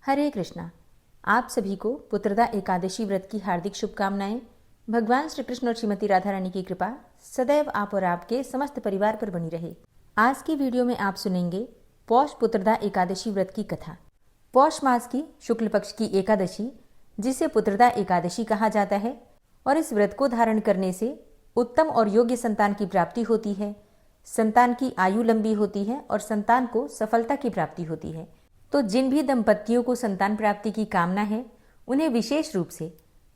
हरे कृष्णा। आप सभी को पुत्रदा एकादशी व्रत की हार्दिक शुभकामनाएं। भगवान श्री कृष्ण और श्रीमती राधा रानी की कृपा सदैव आप और आपके समस्त परिवार पर बनी रहे। आज की वीडियो में आप सुनेंगे पौष पुत्रदा एकादशी व्रत की कथा। पौष मास की शुक्ल पक्ष की एकादशी, जिसे पुत्रदा एकादशी कहा जाता है, और इस व्रत को धारण करने से उत्तम और योग्य संतान की प्राप्ति होती है, संतान की आयु लंबी होती है और संतान को सफलता की प्राप्ति होती है। तो जिन भी दंपतियों को संतान प्राप्ति की कामना है, उन्हें विशेष रूप से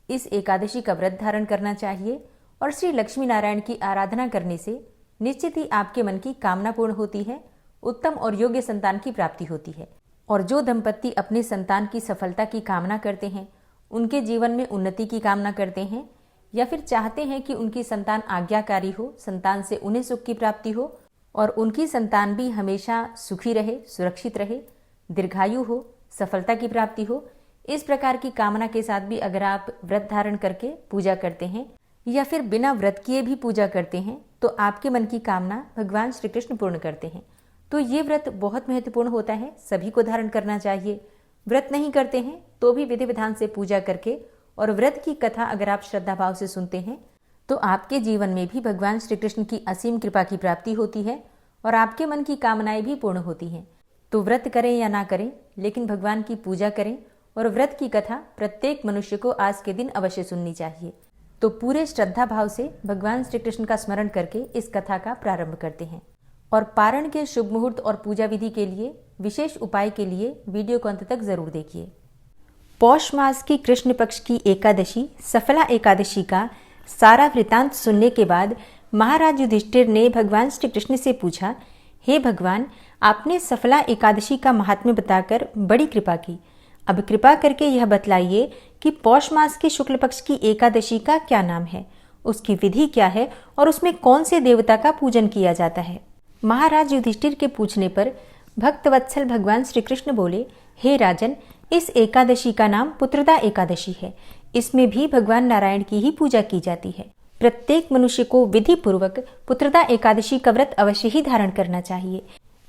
इस एकादशी का व्रत धारण करना चाहिए और श्री लक्ष्मी नारायण की आराधना करने से निश्चित ही आपके मन की कामना पूर्ण होती है, उत्तम और योग्य संतान की प्राप्ति होती है। और जो दंपति अपने संतान की सफलता की कामना करते हैं, उनके जीवन में उन्नति की कामना करते हैं, या फिर चाहते हैं कि उनकी संतान आज्ञाकारी हो, संतान से उन्हें सुख की प्राप्ति हो और उनकी संतान भी हमेशा सुखी रहे, सुरक्षित रहे, दीर्घायु हो, सफलता की प्राप्ति हो, इस प्रकार की कामना के साथ भी अगर आप व्रत धारण करके पूजा करते हैं या फिर बिना व्रत किए भी पूजा करते हैं, तो आपके मन की कामना भगवान श्री कृष्ण पूर्ण करते हैं। तो ये व्रत बहुत महत्वपूर्ण होता है, सभी को धारण करना चाहिए। व्रत नहीं करते हैं तो भी विधि विधान से पूजा करके और व्रत की कथा अगर आप श्रद्धा भाव से सुनते हैं, तो आपके जीवन में भी भगवान श्री कृष्ण की असीम कृपा की प्राप्ति होती है और आपके मन की कामनाएं भी पूर्ण होती हैं। तो व्रत करें या ना करें, लेकिन भगवान की पूजा करें और व्रत की कथा प्रत्येक मनुष्य को आज के दिन अवश्य सुननी चाहिए। तो पूरे श्रद्धा भाव से भगवान श्री कृष्ण का स्मरण करके इस कथा का प्रारंभ करते हैं। और पारण के शुभ मुहूर्त और पूजा विधि के लिए, विशेष उपाय के लिए वीडियो को अंत तक जरूर देखिए। पौष मास की कृष्ण पक्ष की एकादशी, सफला एकादशी का सारा वृतांत सुनने के बाद महाराज युधिष्ठिर ने भगवान श्री कृष्ण से पूछा, हे भगवान, आपने सफला एकादशी का महात्म्य बताकर बड़ी कृपा की। अब कृपा करके यह बतलाइए कि पौष मास की शुक्ल पक्ष की एकादशी का क्या नाम है, उसकी विधि क्या है और उसमें कौन से देवता का पूजन किया जाता है। महाराज युधिष्ठिर के पूछने पर भक्त वत्सल भगवान श्री कृष्ण बोले, हे राजन, इस एकादशी का नाम पुत्रदा एकादशी है। इसमें भी भगवान नारायण की ही पूजा की जाती है। प्रत्येक मनुष्य को विधि पूर्वक पुत्रदा एकादशी का व्रत अवश्य ही धारण करना चाहिए,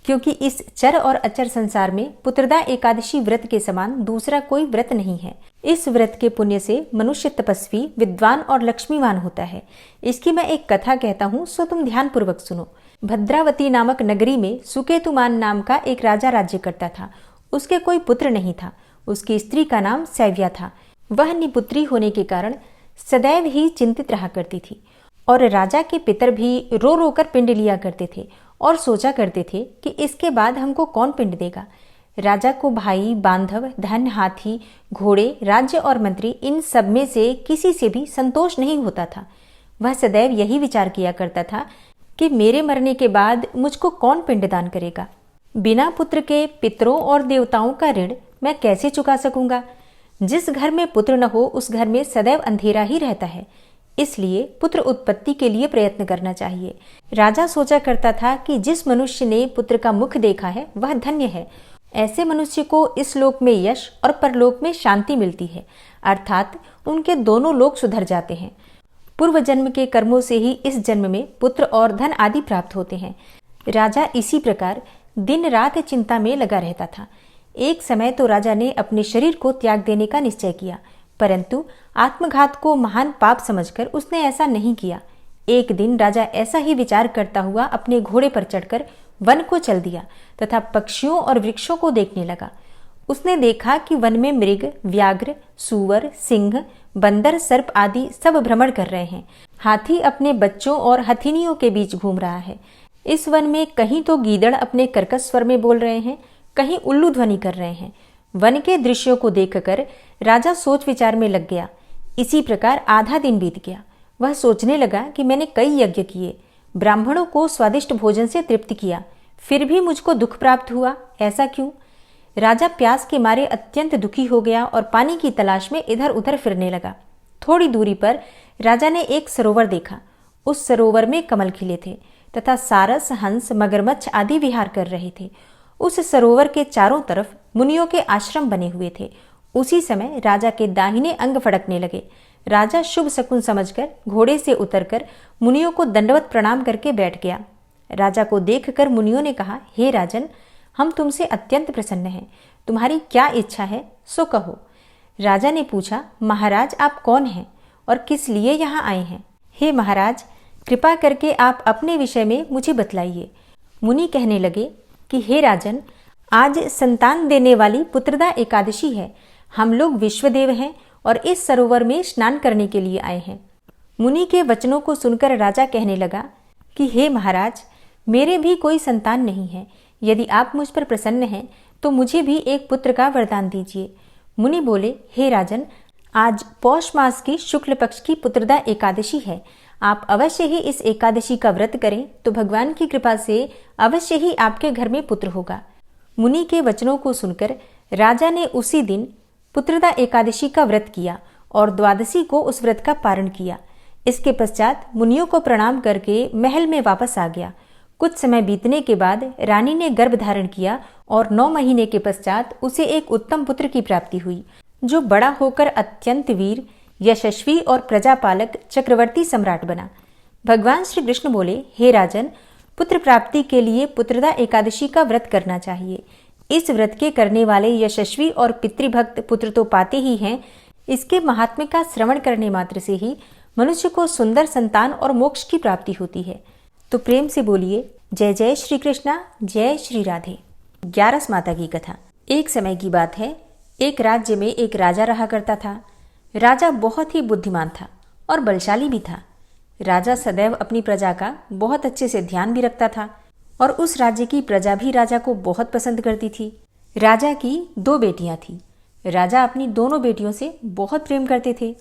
क्योंकि इस चर और अचर संसार में पुत्रदा एकादशी व्रत के समान दूसरा कोई व्रत नहीं है। इस व्रत के पुण्य से मनुष्य तपस्वी, विद्वान और लक्ष्मीवान होता है। इसकी मैं एक कथा कहता हूँ, सो तुम ध्यान पूर्वक सुनो। भद्रावती नामक नगरी में सुकेतुमान नाम का एक राजा राज्य करता था। उसके कोई पुत्र नहीं था। उसकी स्त्री का नाम सैव्या था। वह निपुत्री होने के कारण सदैव ही चिंतित रहा करती थी और राजा के पितर भी रो रो कर पिंड लिया करते थे और सोचा करते थे कि इसके बाद हमको कौन पिंड देगा। राजा को भाई, बांधव, धन, हाथी, घोड़े, राज्य और मंत्री, इन सब में से किसी से भी संतोष नहीं होता था। वह सदैव यही विचार किया करता था कि मेरे मरने के बाद मुझको कौन पिंडदान करेगा। बिना पुत्र के पितरों और देवताओं का ऋण मैं कैसे चुका सकूंगा। जिस घर में पुत्र न हो उस घर में सदैव अंधेरा ही रहता है। इसलिए पुत्र उत्पत्ति के लिए प्रयत्न करना चाहिए। राजा सोचा करता था कि जिस मनुष्य ने पुत्र का मुख देखा है वह धन्य है। ऐसे मनुष्य को इस लोक में यश और परलोक में शांति मिलती है, अर्थात उनके दोनों लोक सुधर जाते हैं। पूर्व जन्म के कर्मों से ही इस जन्म में पुत्र और धन आदि प्राप्त होते हैं। राजा इसी प्रकार दिन रात चिंता में लगा रहता था। एक समय तो राजा ने अपने शरीर को त्याग देने का निश्चय किया, परंतु आत्मघात को महान पाप समझकर उसने ऐसा नहीं किया। एक दिन राजा ऐसा ही विचार करता हुआ अपने घोड़े पर चढ़कर वन को चल दिया तथा पक्षियों और वृक्षों को देखने लगा। उसने देखा कि वन में मृग, व्याघ्र, सूअर, सिंह, बंदर, सर्प आदि सब भ्रमण कर रहे हैं। हाथी अपने बच्चों और हथिनियों के बीच घूम रहा है। इस वन में कहीं तो गीदड़ अपने कर्कश स्वर में बोल रहे हैं, कहीं उल्लू ध्वनि कर रहे हैं। वन के दृश्यों को देखकर राजा सोच विचार में लग गया। इसी प्रकार आधा दिन बीत गया। वह सोचने लगा कि मैंने कई यज्ञ किए, ब्राह्मणों को स्वादिष्ट भोजन से तृप्त किया, फिर भी मुझको दुख प्राप्त हुआ, ऐसा क्यों। राजा प्यास के मारे अत्यंत दुखी हो गया और पानी की तलाश में इधर उधर फिरने लगा। थोड़ी दूरी पर राजा ने एक सरोवर देखा। उस सरोवर में कमल खिले थे तथा सारस, हंस, मगरमच्छ आदि विहार कर रहे थे। उस सरोवर के चारों तरफ मुनियों के आश्रम बने हुए थे। उसी समय राजा के दाहिने अंग फड़कने लगे। राजा शुभ शकुन समझकर घोड़े से उतरकर मुनियों को दंडवत प्रणाम करके बैठ गया। राजा को देखकर मुनियों ने कहा, हे राजन, हम तुमसे अत्यंत प्रसन्न हैं। तुम्हारी क्या इच्छा है सो कहो। राजा ने पूछा, महाराज आप कौन हैं और किस लिए यहाँ आए हैं? हे महाराज, कृपा करके आप अपने विषय में मुझे बतलाइए। मुनि कहने लगे कि हे राजन, आज संतान देने वाली पुत्रदा एकादशी है। हम लोग विश्वदेव हैं और इस सरोवर में स्नान करने के लिए आए हैं। मुनि के वचनों को सुनकर राजा कहने लगा कि हे महाराज, मेरे भी कोई संतान नहीं है। यदि आप मुझ पर प्रसन्न हैं तो मुझे भी एक पुत्र का वरदान दीजिए। मुनि बोले, हे राजन, आज पौष मास की शुक्ल पक्ष की पुत्रदा एकादशी है। आप अवश्य ही इस एकादशी का व्रत करें तो भगवान की कृपा से अवश्य ही आपके घर में पुत्र होगा। मुनि के वचनों को सुनकर राजा ने उसी दिन पुत्रदा एकादशी का व्रत किया और द्वादशी को उस व्रत का पारण किया। इसके पश्चात मुनियों को प्रणाम करके महल में वापस आ गया। कुछ समय बीतने के बाद रानी ने गर्भ धारण किया और 9 महीने के पश्चात उसे एक उत्तम पुत्र की प्राप्ति हुई, जो बड़ा होकर अत्यंत वीर, यशस्वी और प्रजापालक चक्रवर्ती सम्राट बना। भगवान श्री कृष्ण बोले, हे राजन, पुत्र प्राप्ति के लिए पुत्रदा एकादशी का व्रत करना चाहिए। इस व्रत के करने वाले यशस्वी और पितृभक्त पुत्र तो पाते ही हैं। इसके महात्म्य का श्रवण करने मात्र से ही मनुष्य को सुंदर संतान और मोक्ष की प्राप्ति होती है। तो प्रेम से बोलिए, जय जय श्री कृष्णा, जय श्री राधे। 11 माता की कथा। एक समय की बात है, एक राज्य में एक राजा रहा करता था। राजा बहुत ही बुद्धिमान था और बलशाली भी था। राजा सदैव अपनी प्रजा का बहुत अच्छे से ध्यान भी रखता था और उस राज्य की प्रजा भी राजा को बहुत पसंद करती थी। राजा की 2 बेटियां थीं। राजा अपनी दोनों बेटियों से बहुत प्रेम करते थे।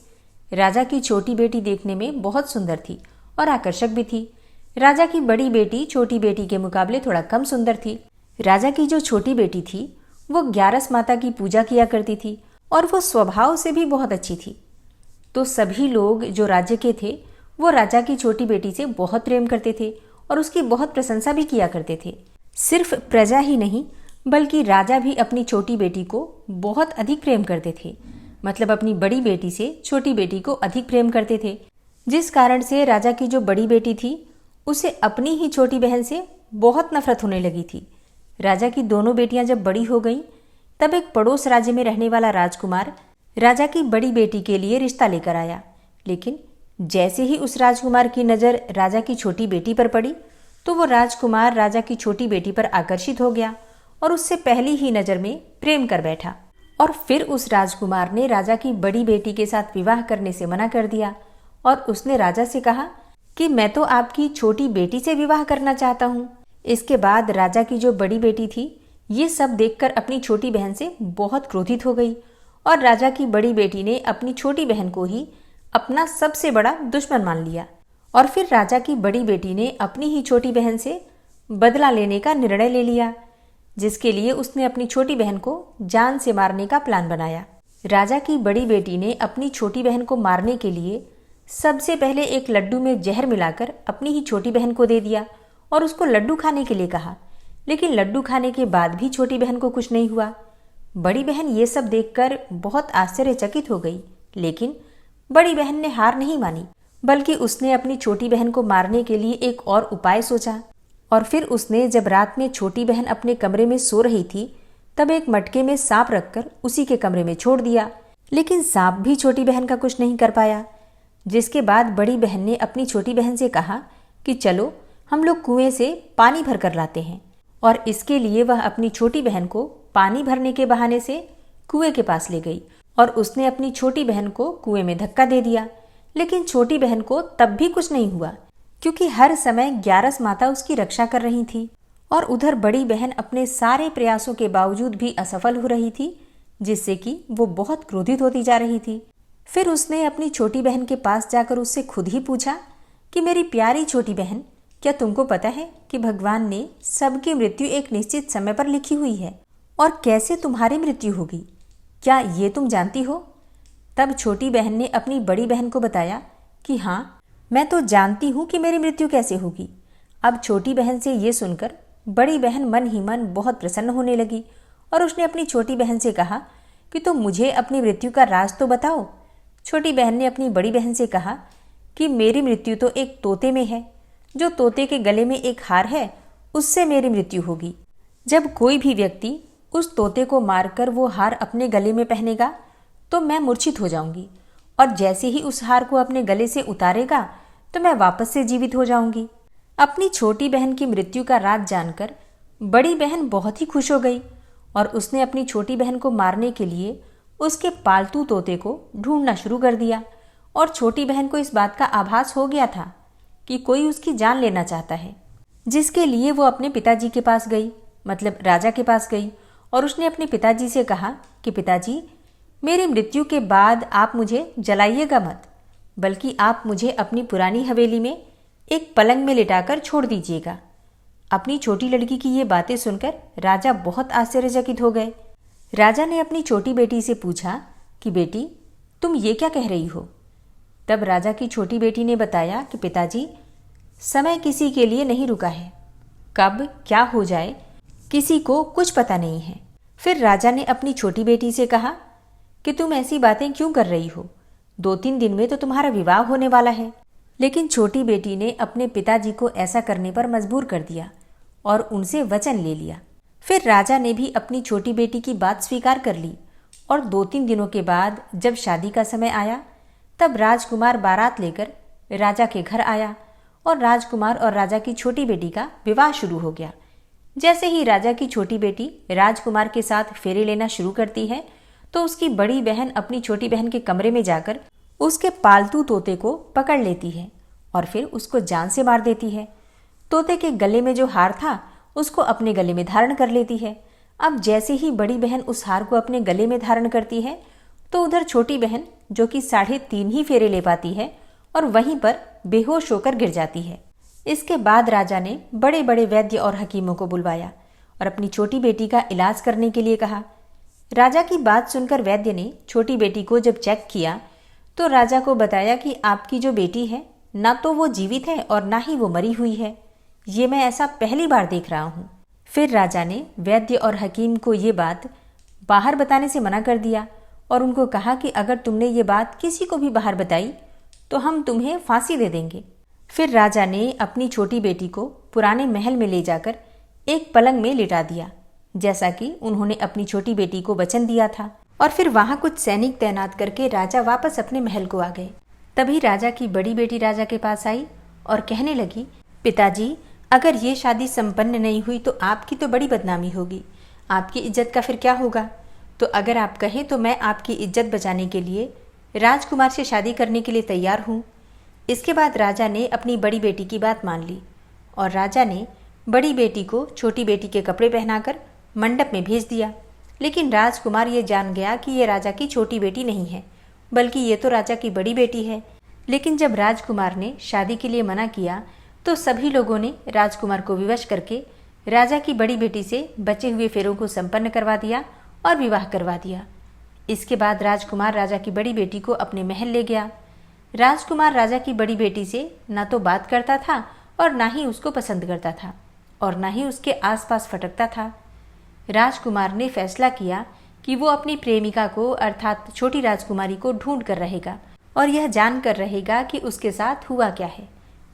राजा की छोटी बेटी देखने में बहुत सुंदर थी और आकर्षक भी थी। राजा की बड़ी बेटी छोटी बेटी के मुकाबले थोड़ा कम सुंदर थी। राजा की जो छोटी बेटी थी वो 11 माता की पूजा किया करती थी और वो स्वभाव से भी बहुत अच्छी थी। तो सभी लोग जो राज्य के थे वो राजा की छोटी बेटी से बहुत प्रेम करते थे और उसकी बहुत प्रशंसा भी किया करते थे। सिर्फ प्रजा ही नहीं बल्कि राजा भी अपनी छोटी बेटी को बहुत अधिक प्रेम करते थे। मतलब अपनी बड़ी बेटी से छोटी बेटी को अधिक प्रेम करते थे, जिस कारण से राजा की जो बड़ी बेटी थी उसे अपनी ही छोटी बहन से बहुत नफरत होने लगी थी। राजा की दोनों बेटियां जब बड़ी हो गईं, तब एक पड़ोस राज्य में रहने वाला राजकुमार राजा की बड़ी बेटी के लिए रिश्ता लेकर आया। लेकिन जैसे ही उस राजकुमार की नज़र राजा की छोटी बेटी पर पड़ी तो वो राजकुमार राजा की छोटी बेटी पर आकर्षित हो गया और उससे पहली ही नज़र में प्रेम कर बैठा। और फिर उस राजकुमार ने राजा की बड़ी बेटी के साथ विवाह करने से मना कर दिया और उसने राजा से कहा कि मैं तो आपकी छोटी बेटी से विवाह करना चाहता हूँ। इसके बाद राजा की जो बड़ी बेटी थी ये सब देखकर अपनी छोटी बहन से बहुत क्रोधित हो गई और राजा की बड़ी बेटी ने अपनी छोटी बहन को ही अपना सबसे बड़ा दुश्मन मान लिया। और फिर राजा की बड़ी बेटी ने अपनी ही छोटी बहन से बदला लेने का निर्णय ले लिया, जिसके लिए उसने अपनी छोटी बहन को जान से मारने का प्लान बनाया। राजा की बड़ी बेटी ने अपनी छोटी बहन को मारने के लिए सबसे पहले एक लड्डू में जहर मिलाकर अपनी ही छोटी बहन को दे दिया और उसको लड्डू खाने के लिए कहा। लेकिन लड्डू खाने के बाद भी छोटी बहन को कुछ नहीं हुआ। बड़ी बहन ये सब देखकर बहुत आश्चर्यचकित हो गई, लेकिन बड़ी बहन ने हार नहीं मानी, बल्कि उसने अपनी छोटी बहन को मारने के लिए एक और उपाय सोचा। और फिर उसने जब रात में छोटी बहन अपने कमरे में सो रही थी तब एक मटके में सांप रखकर उसी के कमरे में छोड़ दिया। लेकिन सांप भी छोटी बहन का कुछ नहीं कर पाया। जिसके बाद बड़ी बहन ने अपनी छोटी बहन से कहा कि चलो हम लोग कुएं से पानी भर कर लाते हैं। और इसके लिए वह अपनी छोटी बहन को पानी भरने के बहाने से कुएं के पास ले गई और उसने अपनी छोटी बहन को कुएं में धक्का दे दिया। लेकिन छोटी बहन को तब भी कुछ नहीं हुआ, क्योंकि हर समय 11 माता उसकी रक्षा कर रही थी। और उधर बड़ी बहन अपने सारे प्रयासों के बावजूद भी असफल हो रही थी, जिससे कि वो बहुत क्रोधित होती जा रही थी। फिर उसने अपनी छोटी बहन के पास जाकर उससे खुद ही पूछा कि मेरी प्यारी छोटी बहन, क्या तुमको पता है कि भगवान ने सबकी मृत्यु एक निश्चित समय पर लिखी हुई है और कैसे तुम्हारी मृत्यु होगी, क्या ये तुम जानती हो? तब छोटी बहन ने अपनी बड़ी बहन को बताया कि हाँ, मैं तो जानती हूँ कि मेरी मृत्यु कैसे होगी। अब छोटी बहन से ये सुनकर बड़ी बहन मन ही मन बहुत प्रसन्न होने लगी और उसने अपनी छोटी बहन से कहा कि तुम मुझे अपनी मृत्यु का राज तो बताओ। छोटी बहन ने अपनी बड़ी बहन से कहा कि मेरी मृत्यु तो एक तोते में है, जो तोते के गले में एक हार है, उससे मेरी मृत्यु होगी। जब कोई भी व्यक्ति उस तोते को मारकर वो हार अपने गले में पहनेगा तो मैं मूर्छित हो जाऊंगी, और जैसे ही उस हार को अपने गले से उतारेगा तो मैं वापस से जीवित हो जाऊंगी। अपनी छोटी बहन की मृत्यु का राज जानकर बड़ी बहन बहुत ही खुश हो गई और उसने अपनी छोटी बहन को मारने के लिए उसके पालतू तोते को ढूंढना शुरू कर दिया। और छोटी बहन को इस बात का आभास हो गया था कि कोई उसकी जान लेना चाहता है, जिसके लिए वो अपने पिताजी के पास गई, मतलब राजा के पास गई, और उसने अपने पिताजी से कहा कि पिताजी, मेरी मृत्यु के बाद आप मुझे जलाइएगा मत, बल्कि आप मुझे अपनी पुरानी हवेली में एक पलंग में लिटाकर छोड़ दीजिएगा। अपनी छोटी लड़की की ये बातें सुनकर राजा बहुत आश्चर्यचकित हो गए। राजा ने अपनी छोटी बेटी से पूछा कि बेटी, तुम ये क्या कह रही हो? तब राजा की छोटी बेटी ने बताया कि पिताजी, समय किसी के लिए नहीं रुका है, कब क्या हो जाए किसी को कुछ पता नहीं है। फिर राजा ने अपनी छोटी बेटी से कहा कि तुम ऐसी बातें क्यों कर रही हो? 2-3 दिन में तो तुम्हारा विवाह होने वाला है। लेकिन छोटी बेटी ने अपने पिताजी को ऐसा करने पर मजबूर कर दिया और उनसे वचन ले लिया। फिर राजा ने भी अपनी छोटी बेटी की बात स्वीकार कर ली और 2-3 दिनों के बाद जब शादी का समय आया तब राजकुमार बारात लेकर राजा के घर आया और राजकुमार और राजा की छोटी बेटी का विवाह शुरू हो गया। जैसे ही राजा की छोटी बेटी राजकुमार के साथ फेरे लेना शुरू करती है तो उसकी बड़ी बहन अपनी छोटी बहन के कमरे में जाकर उसके पालतू तोते को पकड़ लेती है और फिर उसको जान से मार देती है। तोते के गले में जो हार था उसको अपने गले में धारण कर लेती है। अब जैसे ही बड़ी बहन उस हार को अपने गले में धारण करती है तो उधर छोटी बहन, जो कि 3.5 ही फेरे ले पाती है, और वहीं पर बेहोश होकर गिर जाती है। इसके बाद राजा ने बड़े बड़े वैद्य और हकीमों को बुलवाया और अपनी छोटी बेटी का इलाज करने के लिए कहा। राजा की बात सुनकर वैद्य ने छोटी बेटी को जब चेक किया तो राजा को बताया कि आपकी जो बेटी है ना तो वो जीवित है और ना ही वो मरी हुई है। ये मैं ऐसा पहली बार देख रहा हूँ। फिर राजा ने वैद्य और हकीम को ये बात बाहर बताने से मना कर दिया और उनको कहा कि अगर तुमने ये बात किसी को भी बाहर बताई तो हम तुम्हें फांसी दे देंगे। फिर राजा ने अपनी छोटी बेटी को पुराने महल में ले जाकर एक पलंग में लिटा दिया, जैसा कि उन्होंने अपनी छोटी बेटी को वचन दिया था। और फिर वहां कुछ सैनिक तैनात करके राजा वापस अपने महल को आ गए। तभी राजा की बड़ी बेटी राजा के पास आई और कहने लगी, पिताजी, अगर ये शादी संपन्न नहीं हुई तो आपकी तो बड़ी बदनामी होगी। आपकी इज्जत का फिर क्या होगा? तो अगर आप कहें तो मैं आपकी इज्जत बचाने के लिए राजकुमार से शादी करने के लिए तैयार हूँ। इसके बाद राजा ने अपनी बड़ी बेटी की बात मान ली और राजा ने बड़ी बेटी को छोटी बेटी के कपड़े पहनाकर मंडप में भेज दिया। लेकिन राजकुमार ये जान गया कि ये राजा की छोटी बेटी नहीं है, बल्कि ये तो राजा की बड़ी बेटी है। लेकिन जब राजकुमार ने शादी के लिए मना किया तो सभी लोगों ने राजकुमार को विवश करके राजा की बड़ी बेटी से बचे हुए फेरों को संपन्न करवा दिया और विवाह करवा दिया। इसके बाद राजकुमार राजा की बड़ी बेटी को अपने महल ले गया। राजकुमार राजा की बड़ी बेटी से ना तो बात करता था और ना ही उसको पसंद करता था और ना ही उसके आसपास फटकता था। राजकुमार ने फैसला किया कि वो अपनी प्रेमिका को अर्थात छोटी राजकुमारी को ढूंढ कर रहेगा और यह जानकर रहेगा कि उसके साथ हुआ क्या है।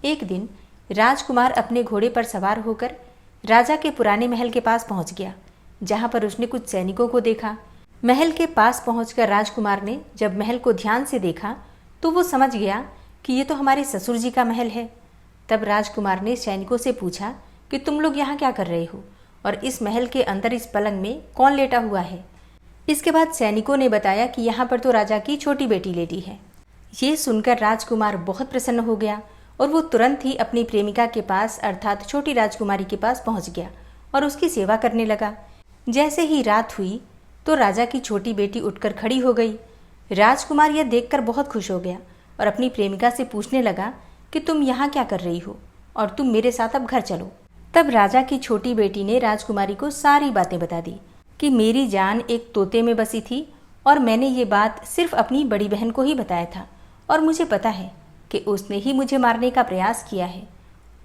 एक दिन राजकुमार अपने घोड़े पर सवार होकर राजा के पुराने महल के पास पहुंच गया, जहां पर उसने कुछ सैनिकों को देखा। महल के पास पहुंचकर राजकुमार ने जब महल को ध्यान से देखा तो वो समझ गया कि ये तो हमारे ससुर जी का महल है। तब राजकुमार ने सैनिकों से पूछा कि तुम लोग यहाँ क्या कर रहे हो और इस महल के अंदर इस पलंग में कौन लेटा हुआ है? इसके बाद सैनिकों ने बताया कि यहाँ पर तो राजा की छोटी बेटी लेटी है। ये सुनकर राजकुमार बहुत प्रसन्न हो गया और वो तुरंत ही अपनी प्रेमिका के पास अर्थात छोटी राजकुमारी के पास पहुंच गया और उसकी सेवा करने लगा। जैसे ही रात हुई तो राजा की छोटी बेटी उठकर खड़ी हो गई। राजकुमार यह देखकर बहुत खुश हो गया और अपनी प्रेमिका से पूछने लगा कि तुम यहाँ क्या कर रही हो और तुम मेरे साथ अब घर चलो। तब राजा की छोटी बेटी ने राजकुमारी को सारी बातें बता दी कि मेरी जान एक तोते में बसी थी और मैंने ये बात सिर्फ अपनी बड़ी बहन को ही बताया था और मुझे पता है कि उसने ही मुझे मारने का प्रयास किया है।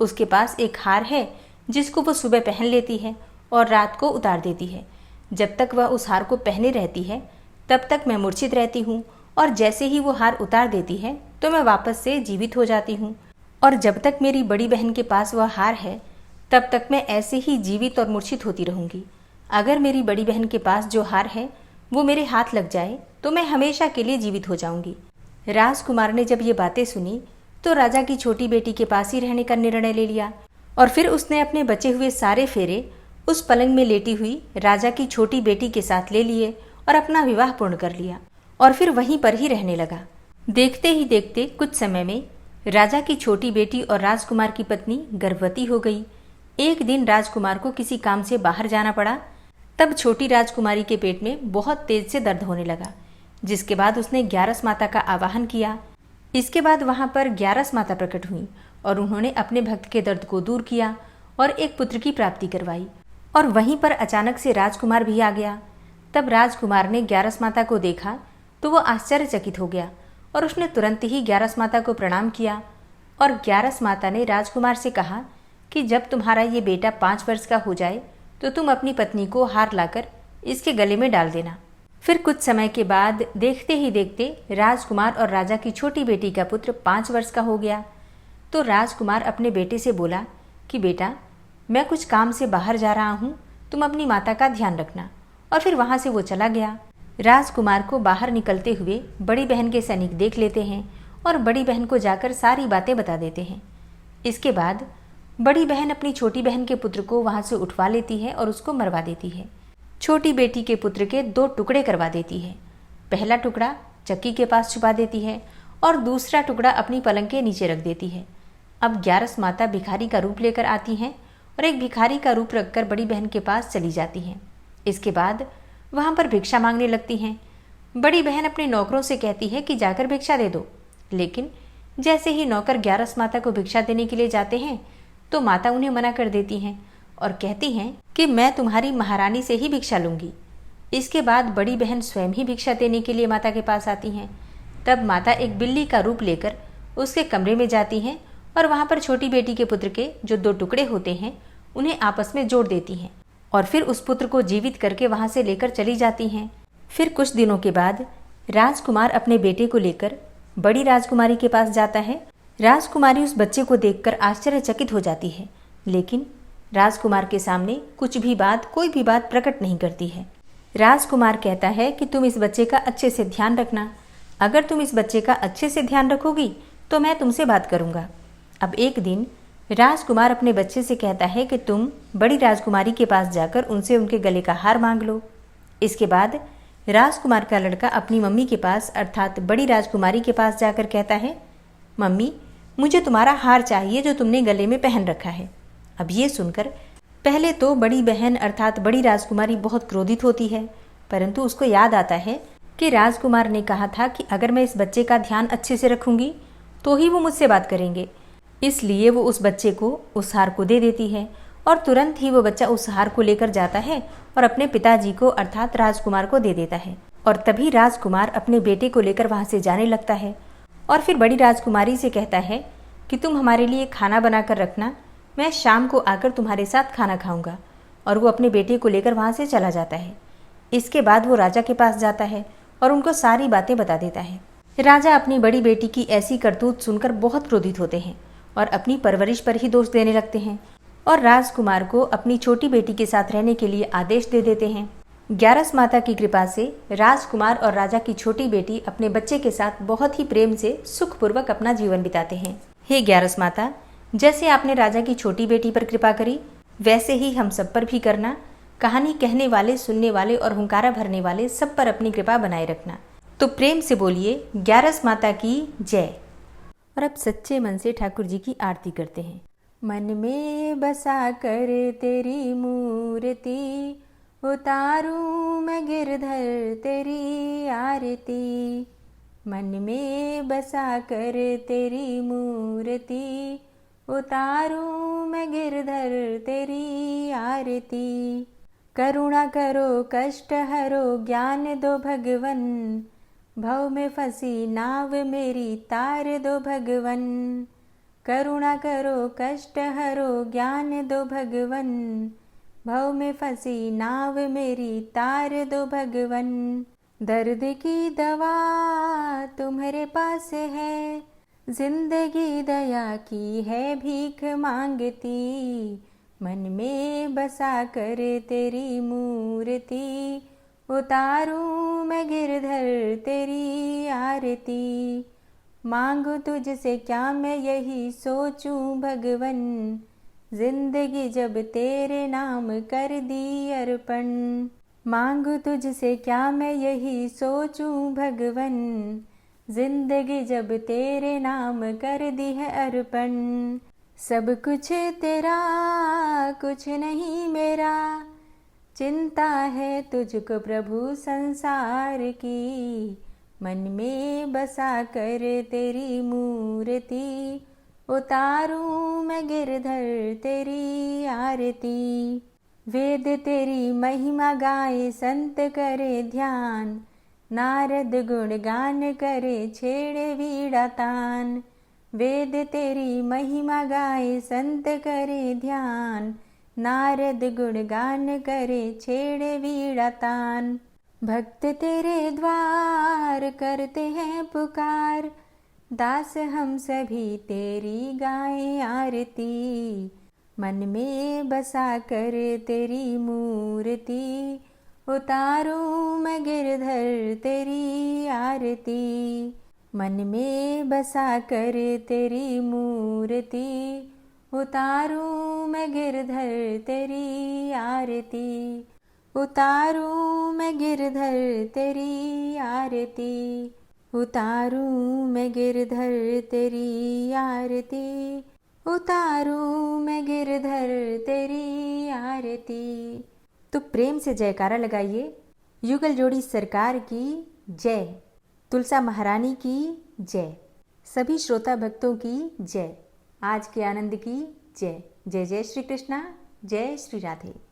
उसके पास एक हार है जिसको वो सुबह पहन लेती है और रात को उतार देती है। जब तक वह उस हार को पहने रहती है तब तक मैं मूर्छित रहती हूँ और जैसे ही वो हार उतार देती है तो मैं वापस से जीवित हो जाती हूँ और जब तक मेरी बड़ी बहन के पास वह हार है तब तक मैं ऐसे ही जीवित और मूर्छित होती रहूँगी। अगर मेरी बड़ी बहन के पास जो हार है वो मेरे हाथ लग जाए तो मैं हमेशा के लिए जीवित हो जाऊंगी। राजकुमार ने जब ये बातें सुनी तो राजा की छोटी बेटी के पास ही रहने का निर्णय ले लिया और फिर उसने अपने बचे हुए सारे फेरे उस पलंग में लेटी हुई राजा की छोटी बेटी के साथ ले लिए और अपना विवाह पूर्ण कर लिया और फिर वहीं पर ही रहने लगा। देखते ही देखते कुछ समय में राजा की छोटी बेटी और राजकुमार की पत्नी गर्भवती हो गई। एक दिन राजकुमार को किसी काम से बाहर जाना पड़ा। तब छोटी राजकुमारी के पेट में बहुत तेज से दर्द होने लगा, जिसके बाद उसने ग्यारस माता का आवाहन किया। इसके बाद वहां पर ग्यारस माता प्रकट हुई और उन्होंने अपने भक्त के दर्द को दूर किया और एक पुत्र की प्राप्ति करवाई। और वहीं पर अचानक से राजकुमार भी आ गया। तब राजकुमार ने ग्यारस माता को देखा तो वो आश्चर्यचकित हो गया और उसने तुरंत ही ग्यारस माता को प्रणाम किया। और ग्यारस माता ने राजकुमार से कहा कि जब तुम्हारा ये बेटा 5 वर्ष का हो जाए तो तुम अपनी पत्नी को हार लाकर इसके गले में डाल देना। फिर कुछ समय के बाद देखते ही देखते राजकुमार और राजा की छोटी बेटी का पुत्र 5 वर्ष का हो गया। तो राजकुमार अपने बेटे से बोला कि बेटा, मैं कुछ काम से बाहर जा रहा हूँ, तुम अपनी माता का ध्यान रखना। और फिर वहाँ से वो चला गया। राजकुमार को बाहर निकलते हुए बड़ी बहन के सैनिक देख लेते हैं और बड़ी बहन को जाकर सारी बातें बता देते हैं। इसके बाद बड़ी बहन अपनी छोटी बहन के पुत्र को वहाँ से उठवा लेती है और उसको मरवा देती है। छोटी बेटी के पुत्र के 2 टुकड़े करवा देती है। पहला टुकड़ा चक्की के पास छुपा देती है और दूसरा टुकड़ा अपनी पलंग के नीचे रख देती है। अब ग्यारस माता भिखारी का रूप लेकर आती हैं और एक भिखारी का रूप रखकर बड़ी बहन के पास चली जाती हैं। इसके बाद वहाँ पर भिक्षा मांगने लगती हैं। बड़ी बहन अपने नौकरों से कहती है कि जाकर भिक्षा दे दो, लेकिन जैसे ही नौकर ग्यारस माता को भिक्षा देने के लिए जाते हैं तो माता उन्हें मना कर देती हैं और कहती हैं कि मैं तुम्हारी महारानी से ही भिक्षा लूंगी। इसके बाद बड़ी बहन स्वयं ही भिक्षा देने के लिए माता के पास आती हैं। तब माता एक बिल्ली का रूप लेकर उसके कमरे में जाती हैं और वहाँ पर छोटी बेटी के पुत्र के जो 2 टुकड़े होते हैं उन्हें आपस में जोड़ देती हैं और फिर उस पुत्र को जीवित करके वहाँ से लेकर चली जाती हैं। फिर कुछ दिनों के बाद राजकुमार अपने बेटे को लेकर बड़ी राजकुमारी के पास जाता है। राजकुमारी उस बच्चे को देखकर आश्चर्यचकित हो जाती है, लेकिन राजकुमार के सामने कोई भी बात प्रकट नहीं करती है। राजकुमार कहता है कि तुम इस बच्चे का अच्छे से ध्यान रखना। अगर तुम इस बच्चे का अच्छे से ध्यान रखोगी तो मैं तुमसे बात करूंगा। अब एक दिन राजकुमार अपने बच्चे से कहता है कि तुम बड़ी राजकुमारी के पास जाकर उनसे उनके गले का हार मांग लो। इसके बाद राजकुमार का लड़का अपनी मम्मी के पास अर्थात बड़ी राजकुमारी के पास जाकर कहता है, मम्मी, मुझे तुम्हारा हार चाहिए जो तुमने गले में पहन रखा है। अब ये सुनकर पहले तो बड़ी बहन अर्थात बड़ी राजकुमारी बहुत क्रोधित होती है, परंतु उसको याद आता है कि राजकुमार ने कहा था कि अगर मैं इस बच्चे का ध्यान अच्छे से रखूंगी तो ही वो मुझसे बात करेंगे। इसलिए वो उस बच्चे को उस हार को दे देती है और तुरंत ही वो बच्चा उस हार को लेकर जाता है और अपने पिताजी को अर्थात राजकुमार को दे देता है। और तभी राजकुमार अपने बेटे को लेकर वहाँ से जाने लगता है और फिर बड़ी राजकुमारी से कहता है कि तुम हमारे लिए खाना बनाकर रखना, मैं शाम को आकर तुम्हारे साथ खाना खाऊंगा। और वो अपने बेटे को लेकर वहाँ से चला जाता है। इसके बाद वो राजा के पास जाता है और उनको सारी बातें बता देता है। राजा अपनी बड़ी बेटी की ऐसी करतूत सुनकर बहुत क्रोधित होते हैं और अपनी परवरिश पर ही दोष देने लगते हैं और राजकुमार को अपनी छोटी बेटी के साथ रहने के लिए आदेश दे देते हैं। ग्यारस माता की कृपा से राजकुमार और राजा की छोटी बेटी अपने बच्चे के साथ बहुत ही प्रेम से सुखपूर्वक अपना जीवन बिताते हैं। हे ग्यारस माता, जैसे आपने राजा की छोटी बेटी पर कृपा करी वैसे ही हम सब पर भी करना। कहानी कहने वाले, सुनने वाले और हुंकारा भरने वाले सब पर अपनी कृपा बनाए रखना। तो प्रेम से बोलिए ग्यारस माता की जय। और अब सच्चे मन से ठाकुर जी की आरती करते हैं। मन में बसा कर तेरी मूर्ति, उतारूं मैं गिरधर तेरी आरती। मन में बसा कर तेरी मूर्ति, उतारूं मैं गिरधर तेरी आरती। करुणा करो कष्ट हरो ज्ञान दो भगवन, भव में फंसी नाव मेरी तार दो भगवन। करुणा करो कष्ट हरो ज्ञान दो भगवन, भव में फंसी नाव मेरी तार दो भगवन। दर्द की दवा तुम्हारे पास है, जिंदगी दया की है भीख मांगती। मन में बसा कर तेरी मूर्ति, उतारूं मैं गिरधर तेरी आरती। मांगू तुझसे क्या मैं यही सोचूं भगवन, जिंदगी जब तेरे नाम कर दी अर्पण। मांगू तुझसे क्या मैं यही सोचूं भगवन, जिंदगी जब तेरे नाम कर दी है अर्पण। सब कुछ तेरा कुछ नहीं मेरा, चिंता है तुझको प्रभु संसार की। मन में बसा कर तेरी मूर्ति, उतारूं मैं गिरधर तेरी आरती। वेद तेरी महिमा गाए संत करे ध्यान, नारद गुण गान करे छेड़े वीणा तान। वेद तेरी महिमा गाए संत करे ध्यान, नारद गुण गान करे छेड़े वीणा तान। भक्त तेरे द्वार करते हैं पुकार, दास हम सभी तेरी गाएं आरती। मन में बसा कर तेरी मूर्ति, उतारूं मैं गिरधर तेरी आरती। मन में बसा कर तेरी मूर्ति, उतारूं मैं गिरधर तेरी आरती। उतारूं मैं गिरधर तेरी आरती, उतारूं मैं गिरधर तेरी आरती, उतारूं मैं गिरधर तेरी आरती। तो प्रेम से जयकारा लगाइए। युगल जोड़ी सरकार की जय, तुलसा महारानी की जय, सभी श्रोता भक्तों की जय, आज के आनंद की जय। जय जय श्री कृष्णा, जय श्री राधे।